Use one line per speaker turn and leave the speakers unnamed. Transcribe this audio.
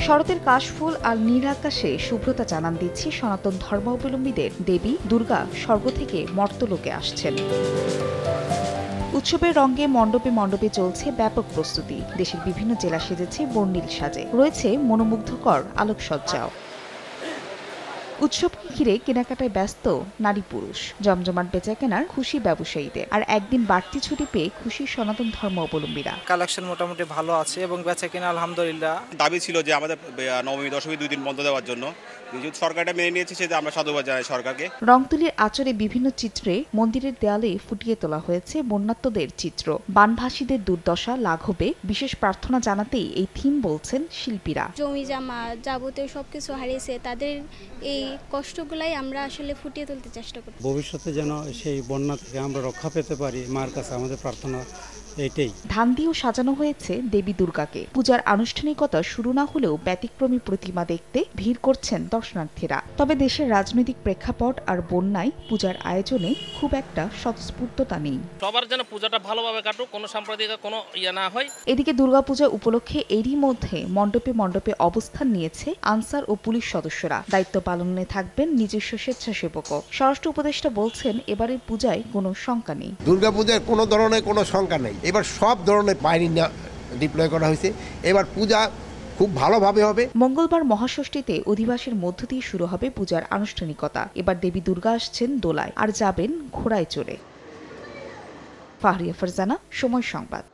শরতের কাশফুল আর নীল আকাশে শুভ্রতা জানান দিচ্ছে সনাতন ধর্মাবলম্বীদের দেবী দুর্গা স্বর্গ থেকে মর্তলোকে আসছেন। উৎসবের রঙে মণ্ডপে মণ্ডপে চলছে ব্যাপক প্রস্তুতি। দেশের বিভিন্ন জেলা সেজেছে বর্ণিল সাজে, রয়েছে মনোমুগ্ধকর আলোকসজ্জাও। উৎসবকে ঘিরে কেনাকাটায় ব্যস্ত নারী পুরুষ, জমজমাট বেচাকেনার খুশি ব্যবসায়ীদের, আর একদিন বাড়তি ছুটি পেয়ে খুশি সনাতন ধর্মাবলম্বীরা।
কালেকশন মোটামুটি ভালো আছে এবং বেচাকেনা আলহামদুলিল্লাহ।
দাবি ছিল যে আমাদের নবমী দশমী 2 দিন বন্ধ দেওয়ার জন্য, সরকারটা মেনে নিয়েছে, সেটা আমরা সাধুবাদ জানাই সরকারকে।
রংতুলির আচরে বিভিন্ন চিত্রে মন্দিরের দেয়ালে ফুটিয়ে তোলা হয়েছে বন্যাত্মদের চিত্র। বানভাসীদের দুর্দশা লাঘবে বিশেষ প্রার্থনা জানাতেই এই থিম বলছেন শিল্পীরা।
জমি জামা যাবতীয় সবকিছু হারিয়েছে, তাদের এই কষ্টগুলাই আমরা আসলে ফুটিয়ে তুলতে চেষ্টা করি।
ভবিষ্যতে যেন সেই বন্যা থেকে আমরা রক্ষা পেতে পারি, মার কাছে আমাদের প্রার্থনা এইটাই।
ধান দিয়েও সাজানো হয়েছে দেবী দুর্গাকে। পূজার আনুষ্ঠানিকতা শুরু না হলেও ব্যতিক্রমী প্রতিমা দেখতে ভিড় করছেন দর্শনার্থীরা। তবে দেশের রাজনৈতিক প্রেক্ষাপট আর বন্যায় পূজার আয়োজনে খুব একটা স্বতঃস্ফূর্ততা নেই।
সবার যেন পূজাটা ভালোভাবে কাটুক, কোনো সাম্প্রদায়িক কোনো না হয়।
এদিকে দুর্গাপূজা উপলক্ষে এরই মধ্যে মণ্ডপে মণ্ডপে অবস্থান নিয়েছে আনসার ও পুলিশ সদস্যরা। দায়িত্ব পালনে থাকবেন নিজস্ব স্বেচ্ছাসেবকও। স্বরাষ্ট্র উপদেষ্টা বলছেন, এবারের পূজায় কোনো শঙ্কা নেই।
দুর্গাপূজার কোনো ধরনের কোনো শঙ্কা নেই। এবার সব ধরনের বাহিনী ডিপ্লয় করা হয়েছে। এবার পূজা খুব ভালোভাবে হবে।
মঙ্গলবার মহাষষ্ঠীতে অধিবাসের মধ্য দিয়ে শুরু হবে পূজার আনুষ্ঠানিকতা। এবার দেবী দুর্গা আসছেন দোলায় আর যাবেন ঘোড়ায় চড়ে। ফাহরিয়া ফারজানা, সময় সংবাদ।